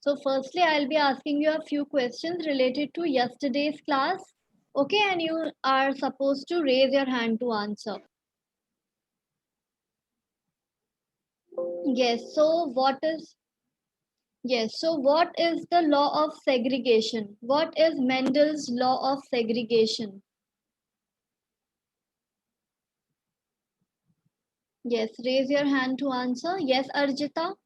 So firstly, I'll be asking you a few questions related to yesterday's class. Okay, and you are supposed to raise your hand to answer. Yes, what is the law of segregation? What is Mendel's law of segregation? Yes, raise your hand to answer. Yes, Arjita.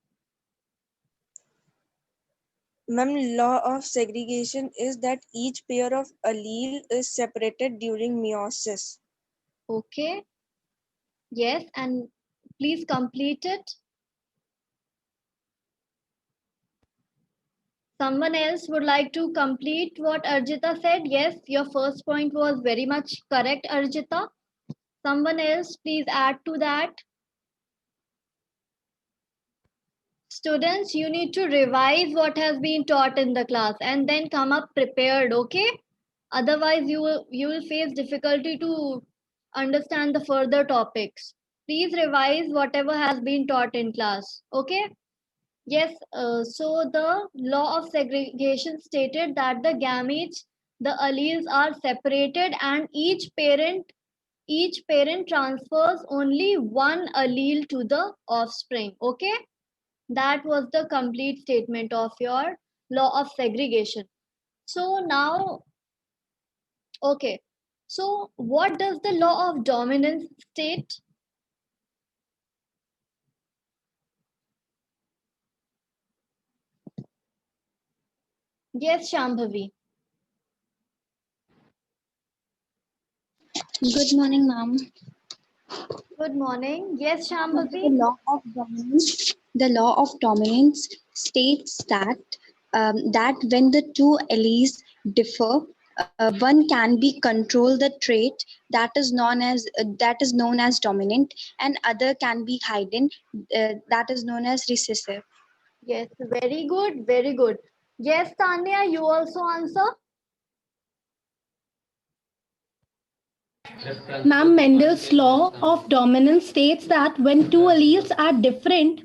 Ma'am, law of segregation is that each pair of allele is separated during meiosis. Okay. Yes, and please complete it. Someone else would like to complete what Arjita said? Yes, your first point was very much correct, Arjita. Someone else, please add to that. Students, you need to revise what has been taught in the class and then come up prepared, okay? Otherwise, you will face difficulty to understand the further topics. Please revise whatever has been taught in class, okay? Yes, so the law of segregation stated that the gametes, the alleles are separated and each parent transfers only one allele to the offspring. Okay, that was the complete statement of your law of segregation. So now, okay, so what does the law of dominance state? Yes, Shambhavi. Good morning, ma'am. Good morning. Yes, The Shambhavi. law of dominance states that when the two alleles differ, one can be control the trait that is known as dominant, and other can be hidden, that is known as recessive. Yes, very good, very good. Yes, Tanya, you also answer. Ma'am, Mendel's law of dominance states that when two alleles are different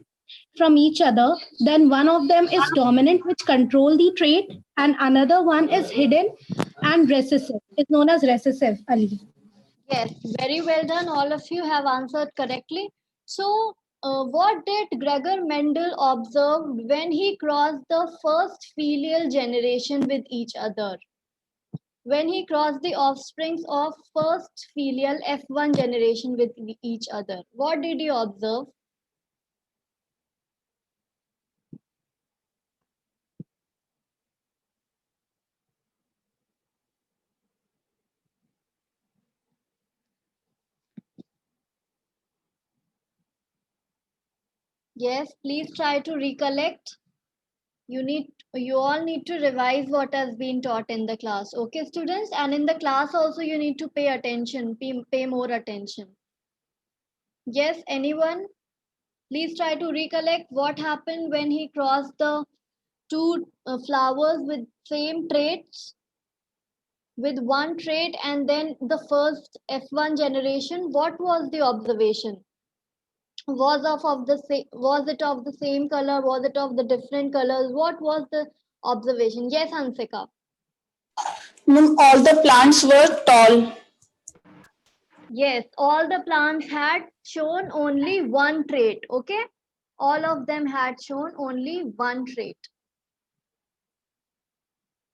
from each other, then one of them is dominant, which control the trait, and another one is hidden and recessive. It's known as recessive allele. Yes, very well done. All of you have answered correctly. So, what did Gregor Mendel observe when he crossed the first filial generation with each other? When he crossed the offsprings of first filial F1 generation with each other, what did he observe? Yes, please try to recollect. You all need to revise what has been taught in the class, okay, students? And in the class also you need to pay attention, pay more attention. Yes, anyone? Please try to recollect what happened when he crossed the two flowers with same traits, with one trait, and then the first F1 generation. What was the observation? Was it of the same color? Was it of the different colors? What was the observation? Yes, Hansika. All the plants were tall. Yes, all the plants had shown only one trait. Okay, all of them had shown only one trait.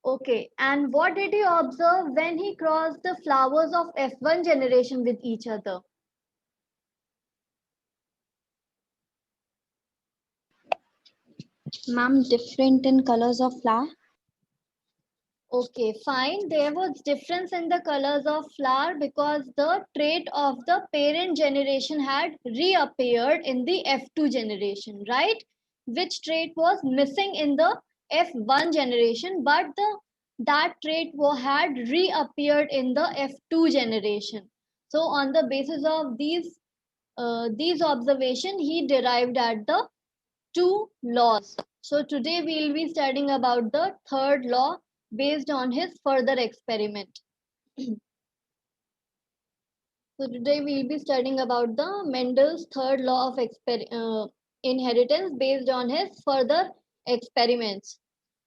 Okay, and what did he observe when he crossed the flowers of F1 generation with each other? Ma'am, different in colors of flower. Okay, fine. There was difference in the colors of flower because the trait of the parent generation had reappeared in the F2 generation, right? Which trait was missing in the F1 generation, but that trait had reappeared in the F2 generation. So on the basis of these observation, he derived at the two laws. So today we will be studying about the third law based on his further experiment. So today we will be studying about the Mendel's third law of inheritance based on his further experiments.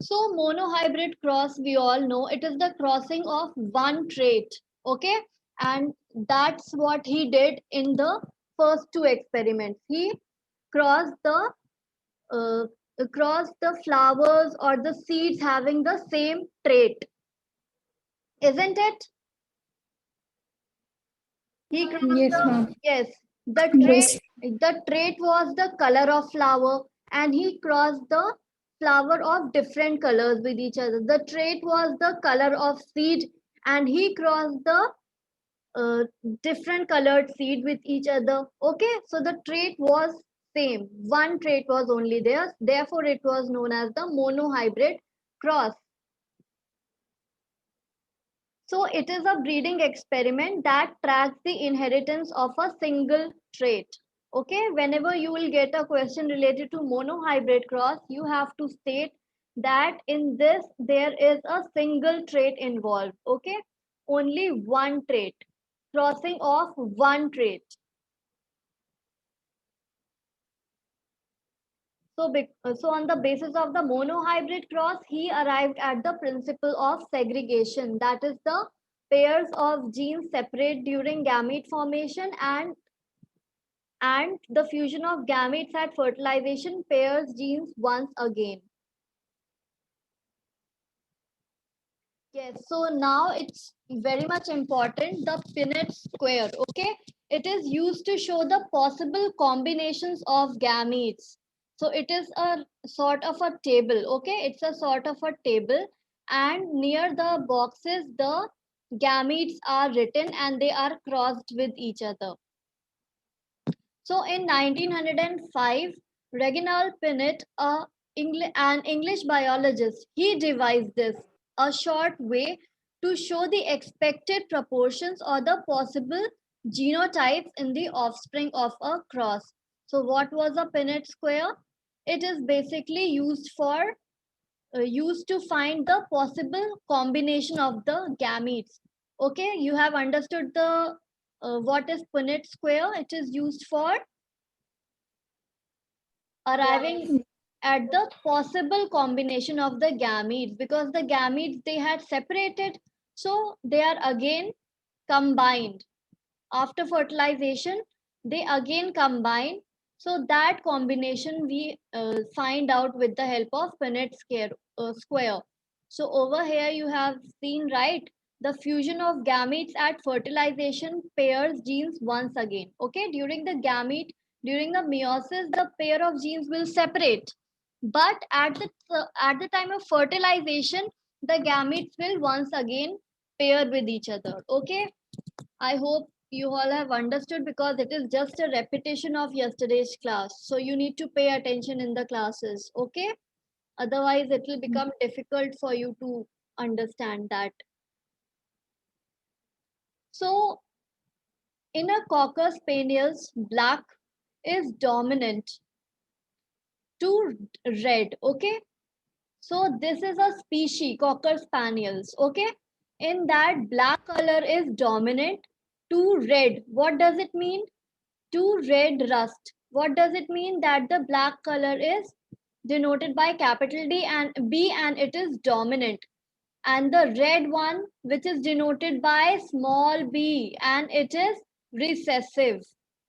So monohybrid cross, we all know it is the crossing of one trait. Okay. And that's what he did in the first two experiments. He crossed the flowers or the seeds having the same trait, isn't it? He crossed Yes, the, ma'am. yes, the Yes. trait was the color of flower, and he crossed the flower of different colors with each other. The trait was the color of seed, and he crossed the uh, different colored seed with each other. Okay, so the trait was same. One trait was only there. Therefore, it was known as the monohybrid cross. So it is a breeding experiment that tracks the inheritance of a single trait. Okay, whenever you will get a question related to monohybrid cross, you have to state that in this there is a single trait involved. Okay, only one trait, crossing of one trait. So on the basis of the monohybrid cross, he arrived at the principle of segregation. That is, the pairs of genes separate during gamete formation, and the fusion of gametes at fertilization pairs genes once again. Yes, so now it's very much important, the Punnett square, okay? It is used to show the possible combinations of gametes. So it is a sort of a table, okay? It's a sort of a table, and near the boxes, the gametes are written and they are crossed with each other. So in 1905, Reginald Punnett, an English biologist, he devised this, a short way to show the expected proportions or the possible genotypes in the offspring of a cross. So what was a Punnett square? It is basically used to find the possible combination of the gametes. Okay, you have understood the what is Punnett square? It is used for arriving at the possible combination of the gametes, because the gametes they had separated, so they are again combined after fertilization. They again combine, so that combination we find out with the help of Punnett square. So over here you have seen, right, the fusion of gametes at fertilization pairs genes once again. Okay, during the meiosis, the pair of genes will separate, but at the time of fertilization, the gametes will once again pair with each other. Okay, I hope you all have understood, because it is just a repetition of yesterday's class. So you need to pay attention in the classes, okay? Otherwise, it will become difficult for you to understand that. So in a Cocker Spaniel's, black is dominant to red, okay? So this is a species, Cocker Spaniels, okay? In that, black color is dominant to red. What does it mean? To red rust. What does it mean? That the black color is denoted by capital D and B, and it is dominant. And the red one, which is denoted by small b, and it is recessive.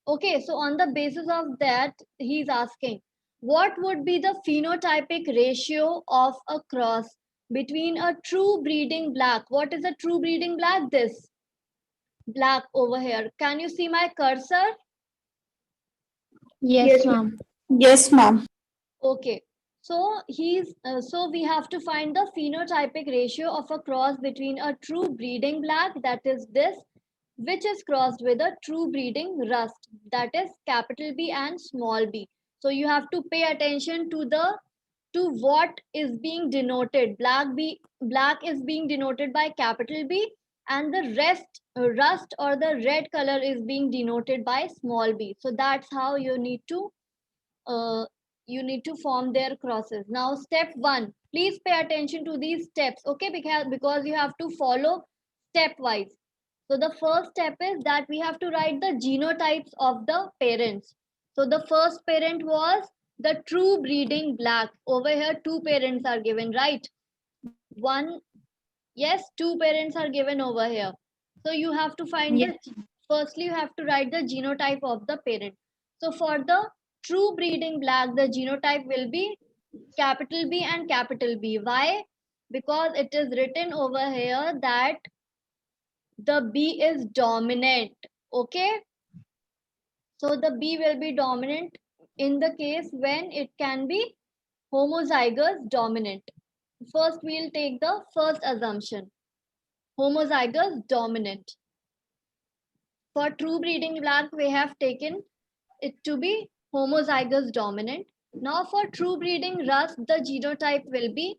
Okay, so on the basis of that, he's asking, what would be the phenotypic ratio of a cross between a true breeding black? What is a true breeding black? This black over here. Can you see my cursor? Yes, ma'am. Yes, ma'am. Okay, so so we have to find the phenotypic ratio of a cross between a true breeding black, that is this, which is crossed with a true breeding rust, that is capital B and small b. So you have to pay attention to what is being denoted. Black is being denoted by capital B, and the rust or the red color is being denoted by small b. So that's how uh, you need to form their crosses. Now, step one, please pay attention to these steps, okay? Because you have to follow stepwise. So the first step is that we have to write the genotypes of the parents. So the first parent was the true breeding black. Over here, two parents are given, right? One, yes, two parents are given over here. So you have to find Yes. firstly, you have to write the genotype of the parent. So for the true breeding black, the genotype will be capital B and capital B. Why? Because it is written over here that the B is dominant. Okay. So the B will be dominant in the case when it can be homozygous dominant. First, we'll take the first assumption. Homozygous dominant. For true breeding black, we have taken it to be homozygous dominant. Now for true breeding rust, the genotype will be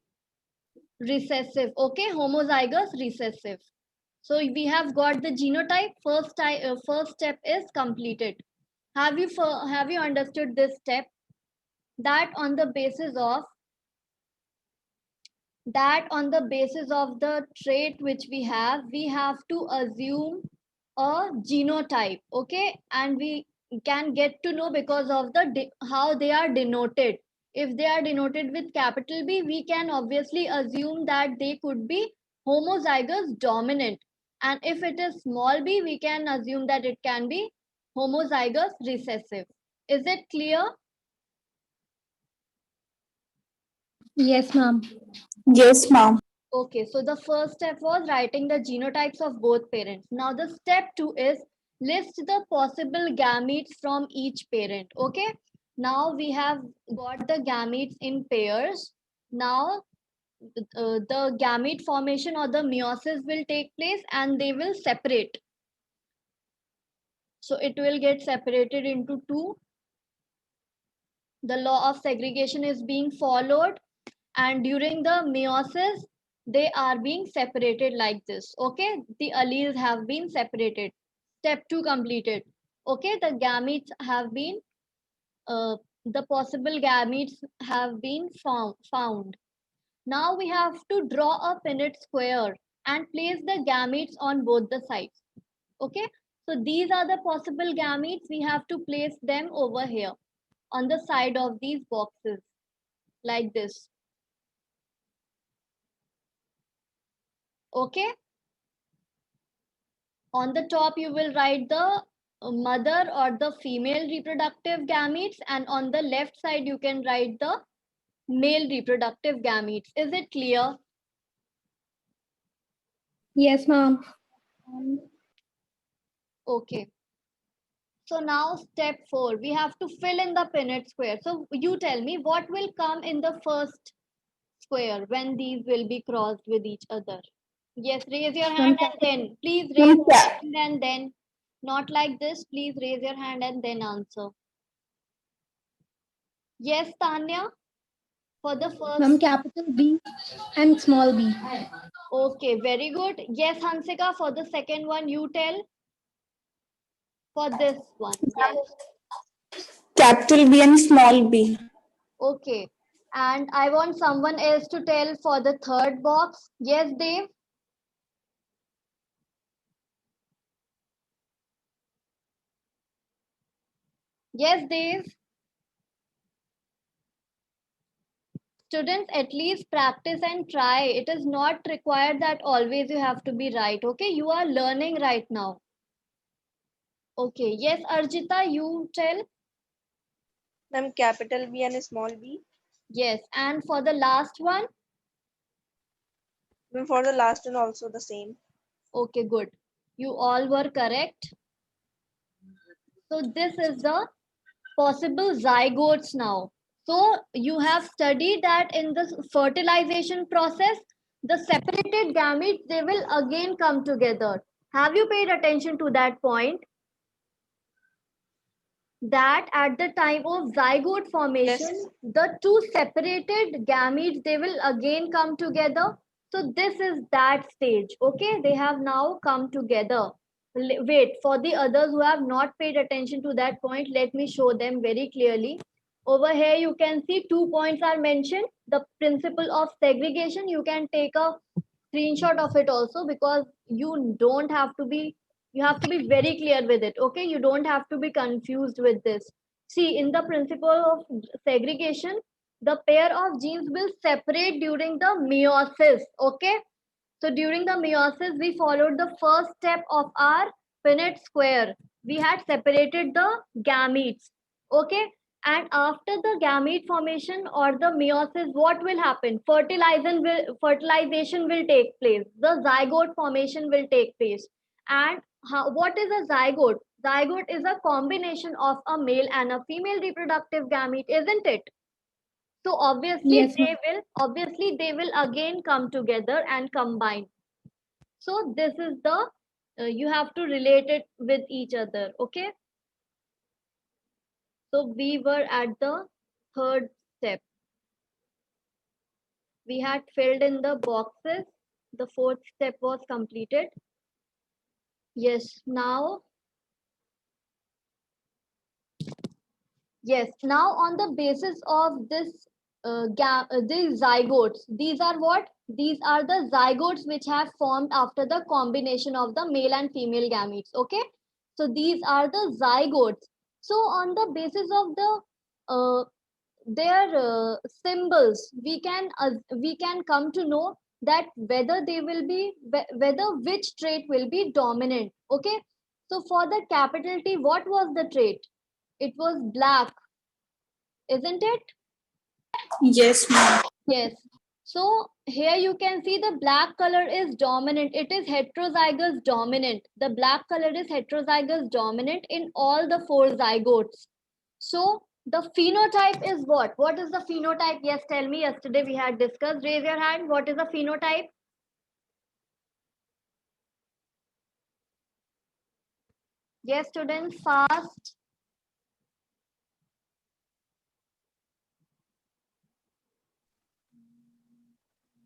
recessive. Okay, homozygous recessive. So we have got the genotype. First step is completed. Have you understood this step? That on the basis of the trait which we have to assume a genotype. Okay, and we can get to know because of how they are denoted. If they are denoted with capital B, we can obviously assume that they could be homozygous dominant, and if it is small b, we can assume that it can be homozygous recessive. Is it clear? Yes, ma'am. Yes, ma'am. Okay, so the first step was writing the genotypes of both parents. Now the step 2 is list the possible gametes from each parent. Okay, now we have got the gametes in pairs. Now the gamete formation or the meiosis will take place and they will separate. So it will get separated into two. The law of segregation is being followed, and during the meiosis they are being separated like this. Okay, the alleles have been separated. Step 2 completed. Okay, the gametes have been the possible gametes have been found. Now we have to draw a Punnett square and place the gametes on both the sides. Okay, so these are the possible gametes. We have to place them over here on the side of these boxes like this. Okay, on the top you will write the mother or the female reproductive gametes, and on the left side you can write the male reproductive gametes. Is it clear? Yes, ma'am. Okay, so now step 4, we have to fill in the Punnett square. So you tell me what will come in the first square when these will be crossed with each other. Yes, raise your hand and then please raise your hand and then, not like this. Please raise your hand and then answer. Yes, Tanya, for the Ma'am, first. capital B and small b. Okay, very good. Yes, Hansika, for the second one, you tell. For this one, yes. Capital B and small b. Okay, and I want someone else to tell for the third box. Yes, Dave. Yes, Dave. Students, at least practice and try. It is not required that always you have to be right. Okay, you are learning right now. Okay, yes, Arjita, you tell. Ma'am, capital B and small b. Yes, and for the last one. Ma'am, for the last one also the same. Okay, good. You all were correct. So this is the possible zygotes now. So you have studied that in the fertilization process, the separated gametes, they will again come together. Have you paid attention to that point? That at the time of zygote formation, Yes. the two separated gametes, they will again come together. So this is that stage. Okay, they have now come together. Wait, for the others who have not paid attention to that point, let me show them very clearly. Over here you can see 2 points are mentioned. The principle of segregation, you can take a screenshot of it also, because you don't have to be, you have to be very clear with it. Okay, you don't have to be confused with this. See, in the principle of segregation, the pair of genes will separate during the meiosis. Okay. So during the meiosis, we followed the first step of our Punnett square. We had separated the gametes. Okay. And after the gamete formation or the meiosis, what will happen? Fertilization will take place. The zygote formation will take place. And what is a zygote? Zygote is a combination of a male and a female reproductive gamete, isn't it? So Yes, ma'am. obviously they will again come together and combine. So this is the you have to relate it with each other. Okay. So we were at the third step. We had filled in the boxes. The fourth step was completed. Yes. Now on the basis of this these zygotes, these are what? These are the zygotes which have formed after the combination of the male and female gametes. Okay. So these are the zygotes. So on the basis of the their symbols, we can come to know that whether they will be whether which trait will be dominant. Okay. So for the capital T, what was the trait? It was black, isn't it? Yes, ma'am. Yes. So here you can see the black color is dominant. It is heterozygous dominant. The black color is heterozygous dominant in all the four zygotes. So the phenotype is what? What is the phenotype? Yes, tell me. Yesterday we had discussed. Raise your hand. What is the phenotype? Yes, students, fast.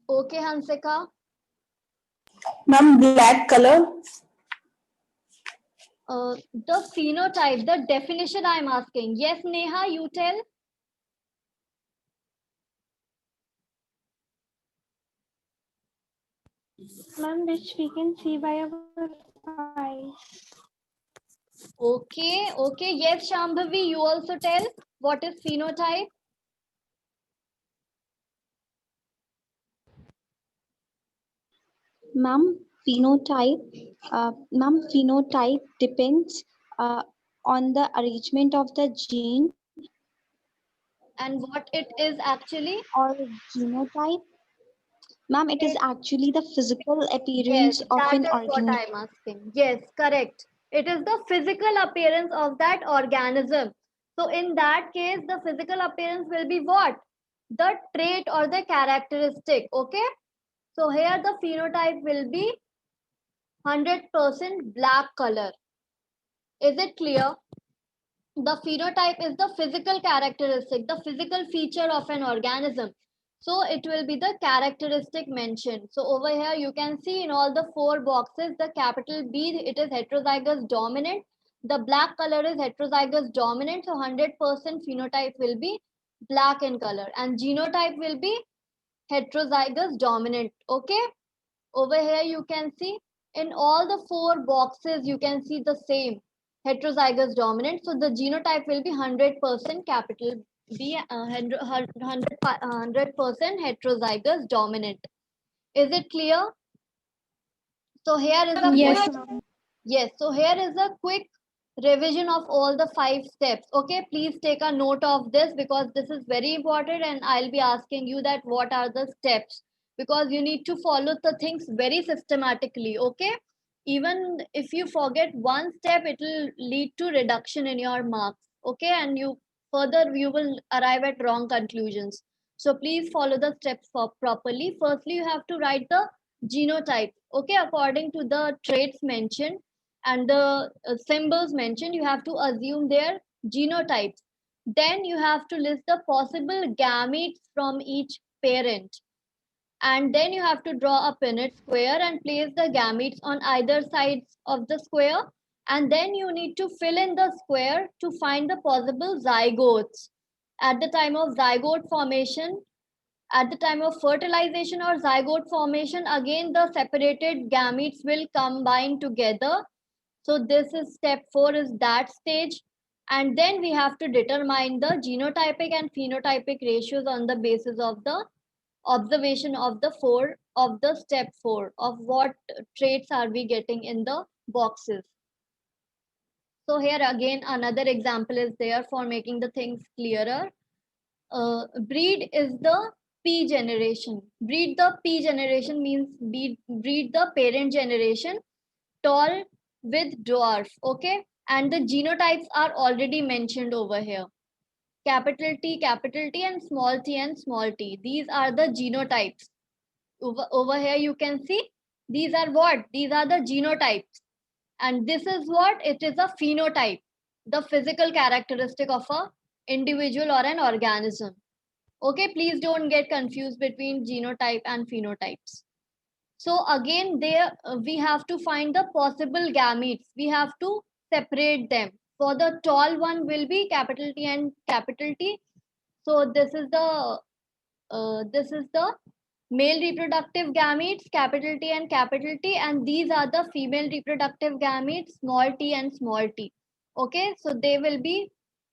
Okay, Hansika. Ma'am, black color. The phenotype, the definition I'm asking. Yes, Neha, you tell. Ma'am, which we can see by our eyes. Okay. Yes, Shambhavi, you also tell. What is phenotype? Ma'am, phenotype depends on the arrangement of the gene And what it is actually? or genotype. Ma'am, it is actually the physical Yes, appearance of that an is what organism. I'm asking. Yes, correct. It is the physical appearance of that organism. So in that case, the physical appearance will be what? The trait or the characteristic. Okay. So here the phenotype will be 100% black color. Is it clear? The phenotype is the physical characteristic, the physical feature of an organism. So it will be the characteristic mentioned. So over here you can see in all the four boxes, the capital B, it is heterozygous dominant. The black color is heterozygous dominant. So 100% phenotype will be black in color and genotype will be heterozygous dominant. Okay. Over here you can see in all the four boxes, you can see the same heterozygous dominant. So the genotype will be 100% capital B, 100% heterozygous dominant. Is it clear? So here is a Yes, quick, ma'am. yes. So here is a quick revision of all the 5 steps. Okay, please take a note of this because this is very important and I'll be asking you that what are the steps because you need to follow the things very systematically. Okay, even if you forget one step, it will lead to reduction in your marks. Okay, and you will arrive at wrong conclusions. So please follow the steps properly. Firstly, you have to write the genotype. Okay, according to the traits mentioned and the symbols mentioned, you have to assume their genotypes. Then you have to list the possible gametes from each parent. And then you have to draw a Punnett square and place the gametes on either sides of the square. And then you need to fill in the square to find the possible zygotes. At the time of zygote formation, at the time of fertilization or zygote formation, again the separated gametes will combine together. So this is step 4 is that stage. And then we have to determine the genotypic and phenotypic ratios on the basis of the observation of the step 4 of what traits are we getting in the boxes. So here again another example is there for making the things clearer. Breed is the P generation. Breed the P generation means breed the parent generation, tall with dwarf. Okay, and the genotypes are already mentioned over here. Capital T, and small t. These are the genotypes. Over here you can see these are what? These are the genotypes. And this is what? It is a phenotype, the physical characteristic of a individual or an organism. Okay, please don't get confused between genotype and phenotypes. So again, there we have to find the possible gametes. We have to separate them. For the tall one will be capital T and capital T. So this is the male reproductive gametes, capital T and capital T, and these are the female reproductive gametes, small t and small t. Okay, so they will be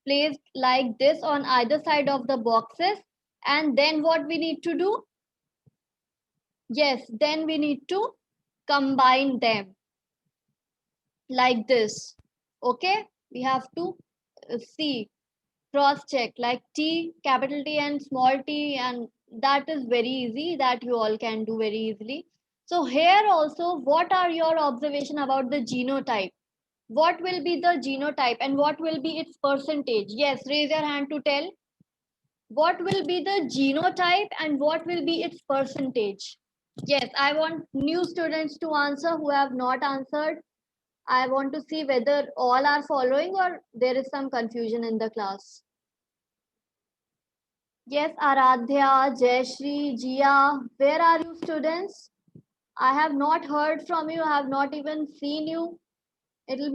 placed like this on either side of the boxes. And then what we need to do? Yes, then we need to combine them like this. Okay, we have to see, cross check like T, capital T and small t, and that is very easy, that you all can do very easily. So here also, what are your observation about the genotype? What will be the genotype and what will be its percentage? Yes, raise your hand to tell. What will be the genotype and what will be its percentage? Yes, I want new students to answer who have not answered. I want to see whether all are following or there is some confusion in the class. Yes, Aradhya, Jayashri, Jia, where are you students? I have not heard from you, I have not even seen you. It will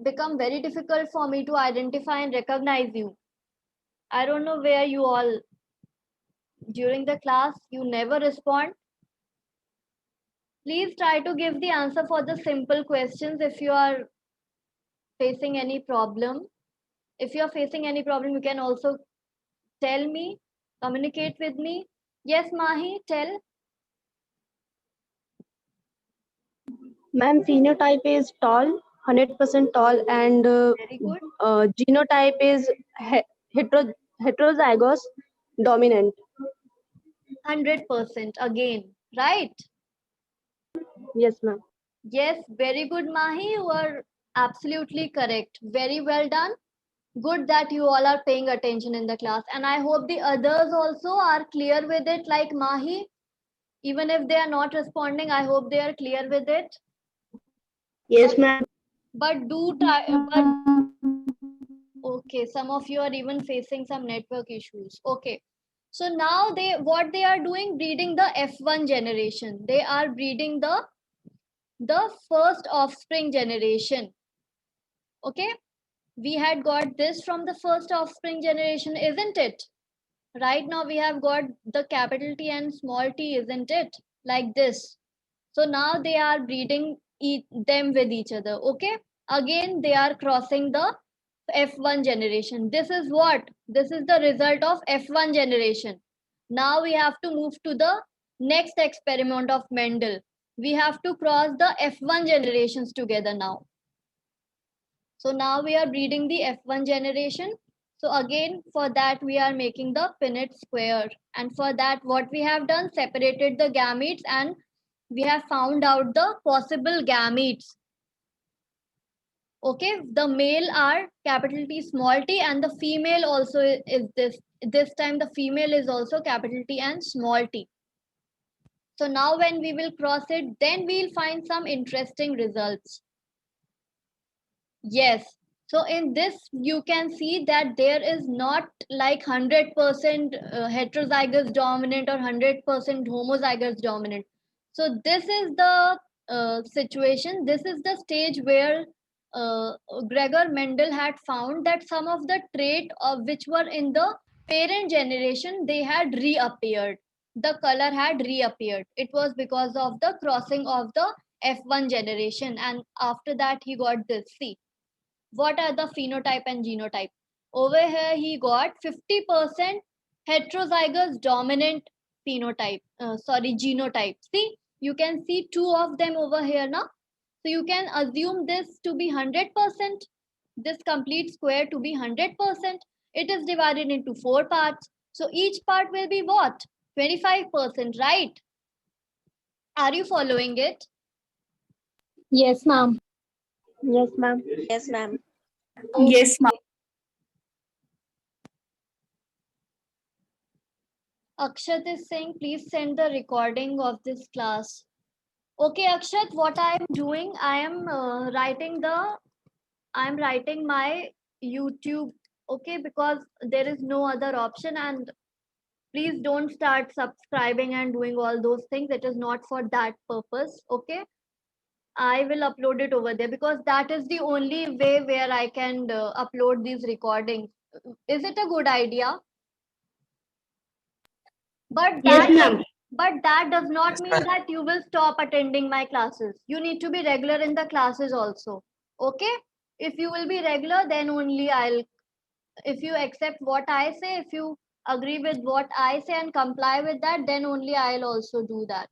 become very difficult for me to identify and recognize you. I don't know where you all, during the class, you never respond. Please try to give the answer for the simple questions if you are facing any problem. If you are facing any problem, you can also tell me, communicate with me. Yes, Mahi, tell. Ma'am, phenotype is tall, 100% tall, and Very good. genotype is heterozygous dominant. 100% again, right? Yes, ma'am. Yes, very good, Mahi. You are absolutely correct. Very well done. Good that you all are paying attention in the class. And I hope the others also are clear with it, like Mahi. Even if they are not responding, I hope they are clear with it. Yes, ma'am. But do try. But okay, some of you are even facing some network issues. Okay. So now what they are doing, breeding the F1 generation. They are breeding the first offspring generation. Okay, we had got this from the first offspring generation, isn't it? Right now we have got the capital T and small t, isn't it? Like this. So now they are breeding them with each other. Okay, again they are crossing the F1 generation. This is what? This is the result of F1 generation. Now we have to move to the next experiment of Mendel. We have to cross the F1 generations together now. So now we are breeding the F1 generation. So again, for that we are making the Punnett square. And for that, what we have done, separated the gametes and we have found out the possible gametes. Okay, the male are capital T, small t, and the female also is this. This time the female is also capital T and small t. So now when we will cross it, then we'll find some interesting results. Yes. So in this, you can see that there is not like 100% heterozygous dominant or 100% homozygous dominant. So this is the situation. This is the stage where Gregor Mendel had found that some of the trait of which were in the parent generation, they had reappeared. The color had reappeared. It was because of the crossing of the F1 generation. And after that, he got this. See. What are the phenotype and genotype? Over here, he got 50% heterozygous dominant phenotype, genotype. See, you can see two of them over here now. So you can assume this to be 100%, this complete square to be 100%. It is divided into 4 parts. So each part will be what? 25%, right? Are you following it? Yes, ma'am. Yes, ma'am. Yes, ma'am. Yes, ma'am. Okay. Akshat is saying, please send the recording of this class. Okay, Akshat, what I am doing, I am writing my YouTube, okay, because there is no other option. And please don't start subscribing and doing all those things. It is not for that purpose, okay? I will upload it over there because that is the only way where I can upload these recordings. Is it a good idea? But Yes, that ma'am. does not mean that you will stop attending my classes. You need to be regular in the classes also. Okay? If you will be regular, then only if you accept what I say, if you agree with what I say and comply with that, then only I'll also do that.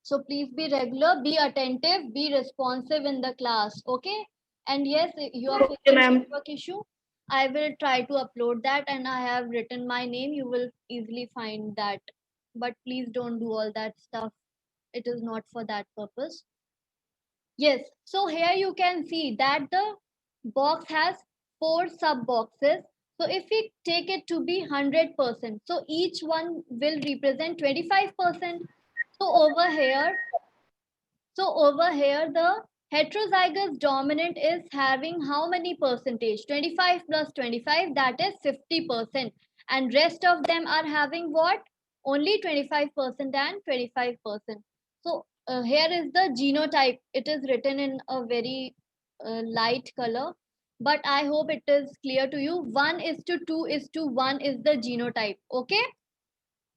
So please be regular, be attentive, be responsive in the class. Okay? And yes, you are Okay, facing ma'am. network issue. I will try to upload that, and I have written my name. You will easily find that. But please don't do all that stuff. It is not for that purpose. Yes, so here you can see that the box has 4 sub boxes. So if we take it to be 100%, so each one will represent 25%. So over here, the heterozygous dominant is having how many percentage? 25 plus 25, that is 50%. And rest of them are having what? Only 25% and 25%. So here is the genotype. It is written in a very light color, but I hope it is clear to you. 1:2:1 is the genotype. Okay.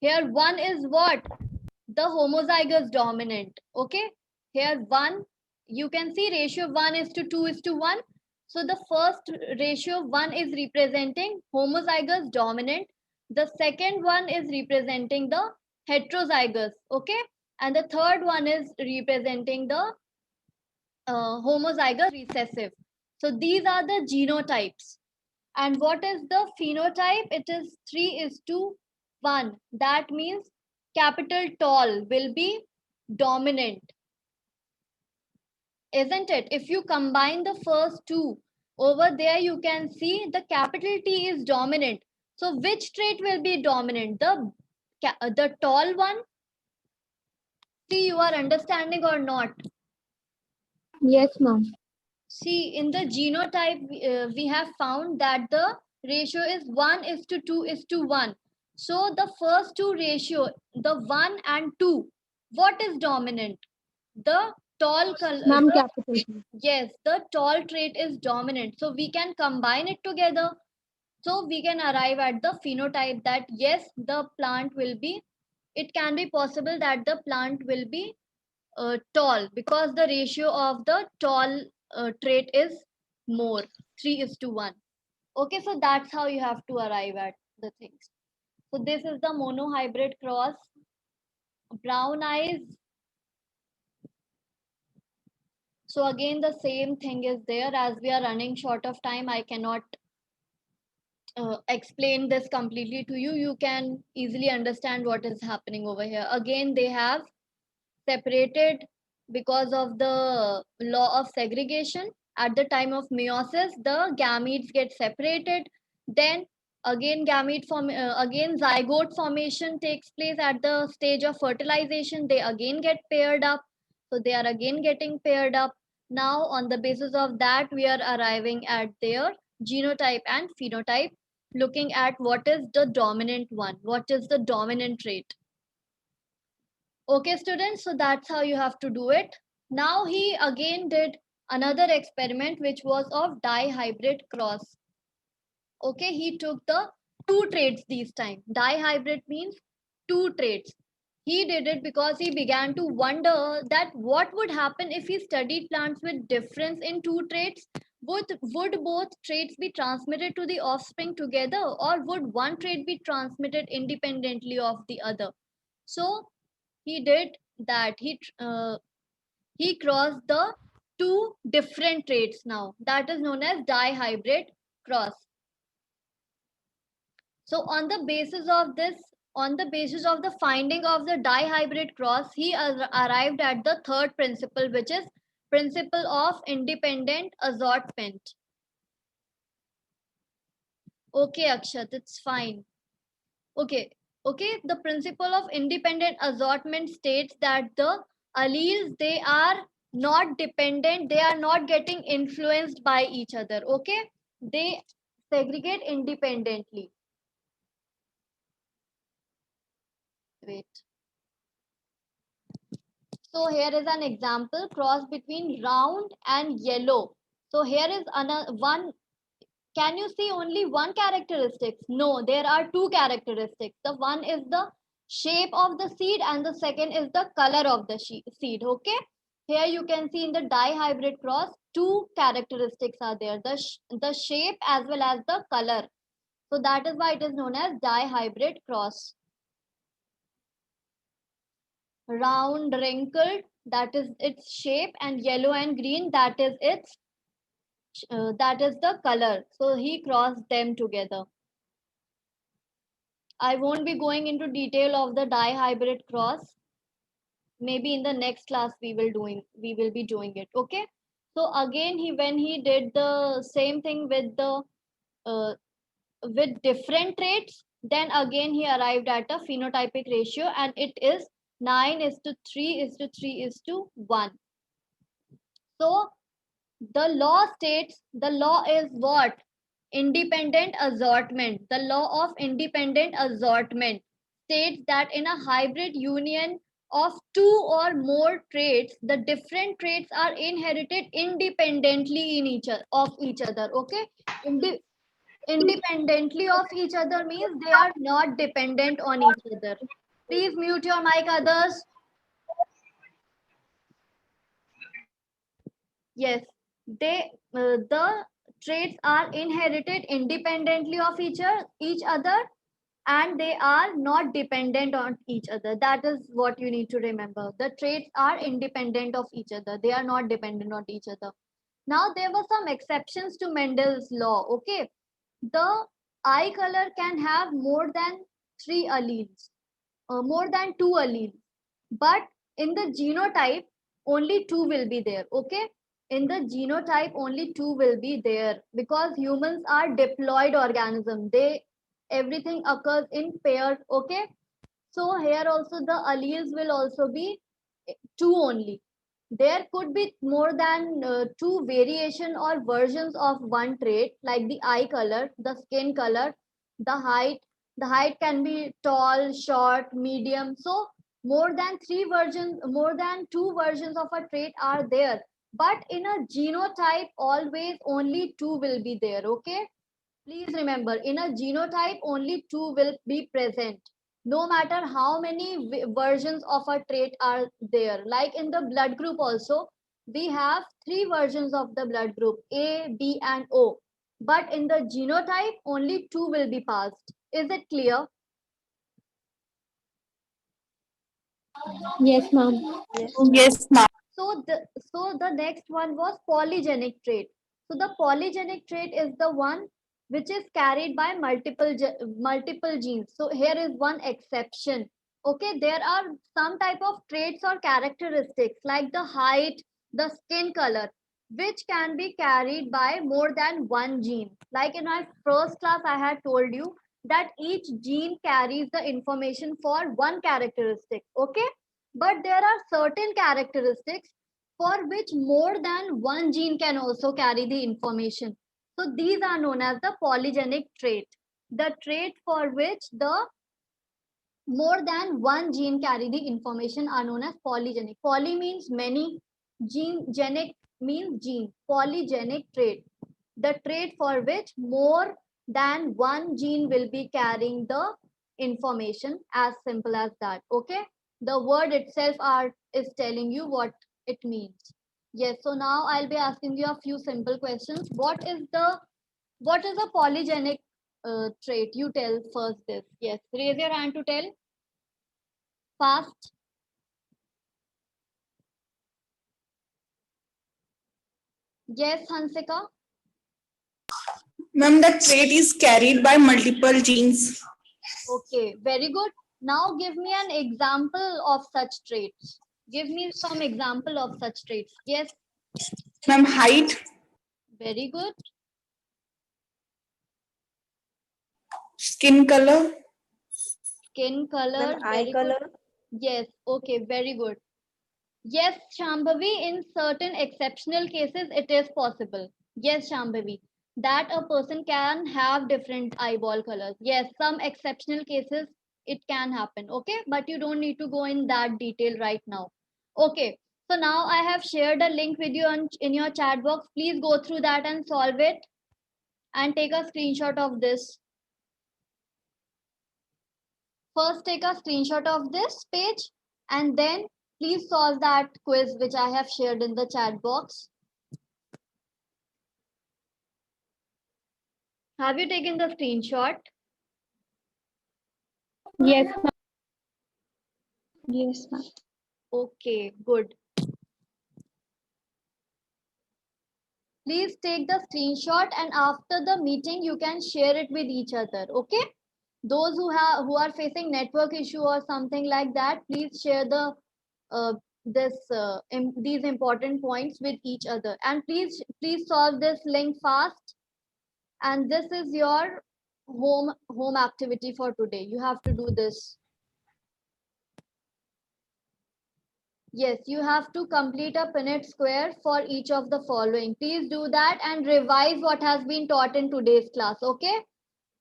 Here 1 is what? The homozygous dominant. Okay. Here 1, you can see ratio 1:2:1. So the first ratio 1 is representing homozygous dominant. The second one is representing the heterozygous. Okay. And the third one is representing the homozygous recessive. So these are the genotypes. And what is the phenotype? It is 3:1. That means capital tall will be dominant, isn't it? If you combine the first two, over there you can see the capital T is dominant. So which trait will be dominant? The tall one? See, you are understanding or not? Yes, ma'am. See, in the genotype, we have found that the ratio is 1:2:1. So the first two ratio, the 1 and 2, what is dominant? The tall color, Ma'am, capital T. yes, the tall trait is dominant. So we can combine it together. So we can arrive at the phenotype that yes, the plant will be, it can be possible that the plant will be tall because the ratio of the tall trait is more, 3:1. Okay, so that's how you have to arrive at the things. So this is the monohybrid cross. Brown eyes. So again, the same thing is there. As we are running short of time, I cannot explain this completely to you. You can easily understand what is happening over here. Again, they have separated because of the law of segregation. At the time of meiosis, the gametes get separated. Then again zygote formation takes place at the stage of fertilization. They again get paired up. So they are again getting paired up. Now on the basis of that, we are arriving at their genotype and phenotype, looking at what is the dominant one, what is the dominant trait. Okay, students, so that's how you have to do it. Now he again did another experiment which was of dihybrid cross. Okay, he took the two traits this time. Dihybrid means two traits. He did it because he began to wonder that what would happen if he studied plants with difference in two traits. Would both traits be transmitted to the offspring together, or would one trait be transmitted independently of the other? So he did that. He crossed the two different traits now. That is known as dihybrid cross. So on the basis of the finding of the dihybrid cross, he arrived at the third principle, which is principle of independent assortment. Okay, Akshat, it's fine. Okay, the principle of independent assortment states that the alleles, they are not dependent, they are not getting influenced by each other. Okay, they segregate independently. Wait. So here is an example, cross between round and yellow. So here is another one. Can you see only one characteristic? No, there are two characteristics. The one is the shape of the seed and the second is the color of the seed. Okay. Here you can see in the dihybrid cross, two characteristics are there, the shape as well as the color. So that is why it is known as dihybrid cross. Round, wrinkled, that is its shape, and yellow and green, that is the color. So he crossed them together. I won't be going into detail of the dihybrid cross. Maybe in the next class we will be doing it. Okay. So again, when he did the same thing with the with different traits, then again he arrived at a phenotypic ratio, and it is 9:3:3:1. So the law is what? Independent assortment. The law of independent assortment states that in a hybrid union of two or more traits, the different traits are inherited independently of each other. Okay. Independently of each other means they are not dependent on each other. Please mute your mic, others. Yes, the traits are inherited independently of each other, and they are not dependent on each other. That is what you need to remember. The traits are independent of each other. They are not dependent on each other. Now there were some exceptions to Mendel's law. Okay, the eye color can have more than three alleles, more than two alleles, but in the genotype only two will be there. Okay, in the genotype only two will be there because humans are diploid organism. Everything occurs in pairs. Okay, so here also the alleles will also be two only. There could be more than two variation or versions of one trait, like the eye color, the skin color, the height. The height can be tall, short, medium. So more than two versions of a trait are there. But in a genotype, always only two will be there. Okay. Please remember, in a genotype, only two will be present. No matter how many versions of a trait are there. Like in the blood group also, we have three versions of the blood group, A, B, and O. But in the genotype, only two will be passed. Is it clear? Yes, ma'am. Yes, Yes, ma'am. So the next one was polygenic trait. So the polygenic trait is the one which is carried by multiple genes. So here is one exception. Okay, there are some type of traits or characteristics like the height, the skin color, which can be carried by more than one gene. Like in my first class, I had told you that each gene carries the information for one characteristic. Okay, but there are certain characteristics for which more than one gene can also carry the information. So these are known as the polygenic trait. The trait for which the more than one gene carry the information are known as polygenic. Poly means many, genic means gene. Polygenic trait. The trait for which more than one gene will be carrying the information, as simple as that. Okay. The word itself is telling you what it means. Yes, so now I'll be asking you a few simple questions. What is a polygenic trait? You tell first this. Yes, raise your hand to tell. Fast. Yes, Hansika. Ma'am, that trait is carried by multiple genes. Okay, very good. Now give me an example of such traits. Give me some example of such traits. Yes, Ma'am, height, very good. skin color, Skin color, Ma'am, eye very color. good. Yes, okay, very good. Yes, Shambhavi, in certain exceptional cases, it is possible. Yes, Shambhavi, that a person can have different eyeball colors. Yes, some exceptional cases, it can happen. Okay, but you don't need to go in that detail right now. Okay, so now I have shared a link with you in your chat box. Please go through that and solve it and take a screenshot of this. First, take a screenshot of this page and then please solve that quiz which I have shared in the chat box. Have you taken the screenshot? Yes, Yes, ma'am. Okay, good. Please take the screenshot and after the meeting you can share it with each other. Okay? Those who are facing network issue or something like that, please share uh, these important points with each other. And please solve this link fast. And this is your home activity for today. You have to do this. Yes, you have to complete a Punnett square for each of the following. Please do that and revise what has been taught in today's class, okay?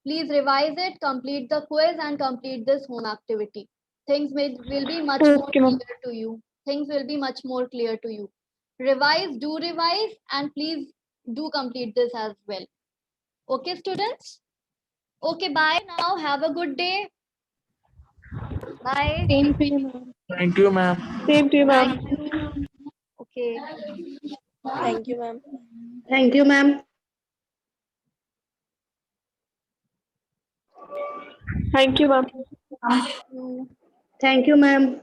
Please revise it, complete the quiz and complete this home activity. Will be much more Okay, ma'am. clear to you. Things will be much more clear to you. Revise, and please do complete this as well. Okay, students? Okay, bye now. Have a good day. Bye. Same to you, ma'am. Thank you, ma'am. Same to you, ma'am. Thank you. Okay. Thank you, ma'am. Thank you, ma'am. Thank you, ma'am. You. Thank you, ma'am.